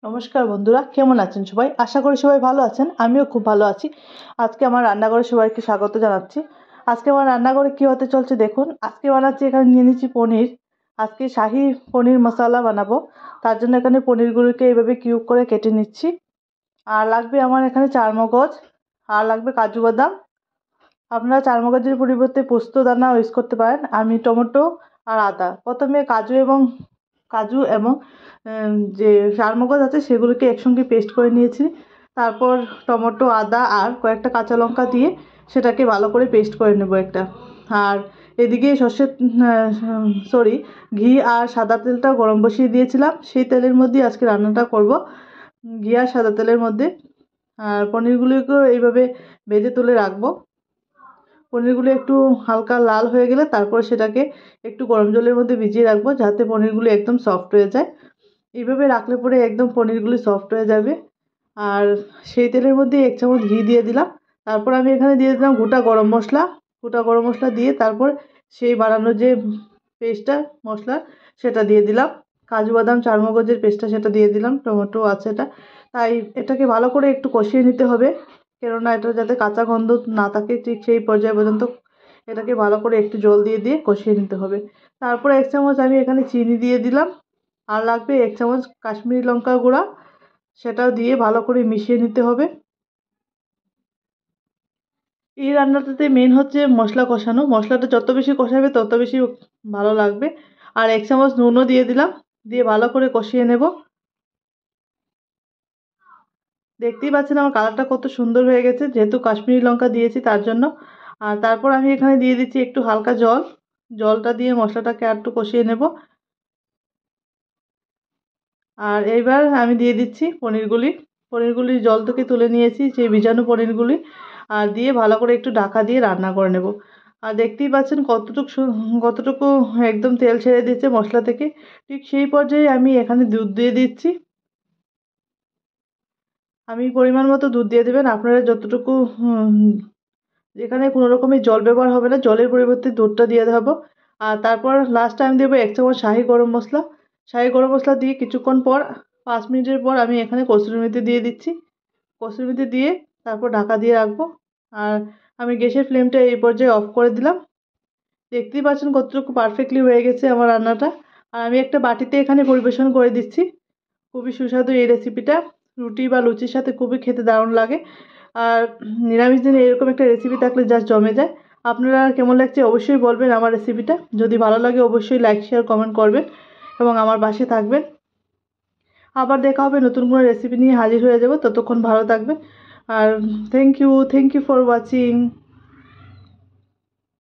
নমস্কার বন্ধুরা, কেমন আছেন সবাই? আশা করি সবাই ভালো আছেন। আমিও খুব ভালো আছি। আজকে আমার রান্নাঘরে সবাইকে স্বাগত জানাচ্ছি। আজকে আমার রান্নাঘরে কি হতে চলছে দেখুন। আজকে বানাচ্ছি, এখানে নিয়ে নিচ্ছি পনির। আজকে শাহি পনির মশলা বানাবো। তার জন্য এখানে পনিরগুলোকে এইভাবে কিউব করে কেটে নিচ্ছি। আর লাগবে আমার এখানে চারমগজ, আর লাগবে কাজু বাদাম। আপনারা চারমগজের পরিবর্তে পোস্ত দানা ইউজ করতে পারেন। আমি টমেটো আর আদা, প্রথমে কাজু এবং যে চারমগজ আছে সেগুলোকে একসঙ্গে পেস্ট করে নিয়েছি। তারপর টমেটো, আদা আর কয়েকটা কাঁচা লঙ্কা দিয়ে সেটাকে ভালো করে পেস্ট করে নেব একটা। আর এদিকে সরি, ঘি আর সাদা তেলটা গরম বসিয়ে দিয়েছিলাম। সেই তেলের মধ্যে আজকে রান্নাটা করব, ঘি আর সাদা তেলের মধ্যে। আর পনিরগুলোকেও এইভাবে ভেজে তুলে রাখবো। পনিরগুলো একটু হালকা লাল হয়ে গেলে তারপর সেটাকে একটু গরম জলের মধ্যে ভিজিয়ে রাখবো, যাতে পনিরগুলো একদম সফট হয়ে যায়। এইভাবে রাখলে পরে একদম পনিরগুলি সফট হয়ে যাবে। আর সেই তেলের মধ্যে 1 চামচ ঘি দিয়ে দিলাম। তারপর আমি এখানে দিয়ে দিলাম গোটা গরম মশলা দিয়ে তারপর সেই বানানো যে পেস্টটা, মশলা, সেটা দিয়ে দিলাম। কাজু বাদাম চারমগজের পেস্টটা সেটা দিয়ে দিলাম, টমেটো আছে এটা। তাই এটাকে ভালো করে একটু কষিয়ে নিতে হবে, কেননা এটা যাতে কাঁচা গন্ধ না থাকে ঠিক সেই পর্যায় পর্যন্ত এটাকে ভালো করে একটু জল দিয়ে দিয়ে কষিয়ে নিতে হবে। তারপর 1 চামচ আমি এখানে চিনি দিয়ে দিলাম। আর লাগবে 1 চামচ কাশ্মীরি লঙ্কার গুঁড়া, সেটাও দিয়ে ভালো করে মিশিয়ে নিতে হবে। এই রান্নাটাতে মেন হচ্ছে মশলা কষানো। মশলাটা যত বেশি কষাবে তত বেশি ভালো লাগবে। আর 1 চামচ নুনও দিয়ে দিলাম, দিয়ে ভালো করে কষিয়ে নেব। দেখতেই পাচ্ছেন আমার কালারটা কত সুন্দর হয়ে গেছে, যেহেতু কাশ্মীরি লঙ্কা দিয়েছি তার জন্য। আর তারপর আমি এখানে দিয়ে দিচ্ছি একটু হালকা জল। জলটা দিয়ে মশলাটাকে আর একটু কষিয়ে নেব। আর এইবার আমি দিয়ে দিচ্ছি পনিরগুলি জল থেকে তুলে নিয়েছি, সেই ভিজানো পনিরগুলি। আর দিয়ে ভালো করে একটু ঢাকা দিয়ে রান্না করে নেব। আর দেখতেই পাচ্ছেন কতটুকু একদম তেল ছেড়ে দিচ্ছে মশলা থেকে। ঠিক সেই পর্যায়ে আমি এখানে দুধ দিয়ে দিচ্ছি। আমি পরিমাণ মতো দুধ দিয়ে দেবেন আপনারা যতটুকু। এখানে কোনো রকমের জল ব্যবহার হবে না, জলের পরিবর্তে দুধটা দিয়ে দেবো। আর তারপর লাস্টে আমি দেবো 1 চামচ শাহি গরম মশলা দিয়ে কিছুক্ষণ পর, 5 মিনিটের পর আমি এখানে কসুরি মেথি দিয়ে দিচ্ছি। কসুরি মেথি দিয়ে তারপর ঢাকা দিয়ে রাখবো। আর আমি গ্যাসের ফ্লেমটা এই পর্যায়ে অফ করে দিলাম। দেখতেই পাচ্ছেন কতটুকু পারফেক্টলি হয়ে গেছে আমার রান্নাটা। আর আমি একটা বাটিতে এখানে পরিবেশন করে দিচ্ছি। খুবই সুস্বাদু এই রেসিপিটা, রুটি বা লুচির সাথে খুবই খেতে দারুণ লাগে। আর নিরামিষ দিনে এরকম একটা রেসিপি থাকলে জাস্ট জমে যায়। আপনারা কেমন লাগছে অবশ্যই বলবেন আমার রেসিপিটা। যদি ভালো লাগে অবশ্যই লাইক, শেয়ার, কমেন্ট করবেন এবং আমার পাশে থাকবেন। আবার দেখা হবে, নতুন কোনো রেসিপি নিয়ে হাজির হয়ে যাব। ততক্ষণ ভালো থাকবেন। আর থ্যাংক ইউ ফর ওয়াচিং।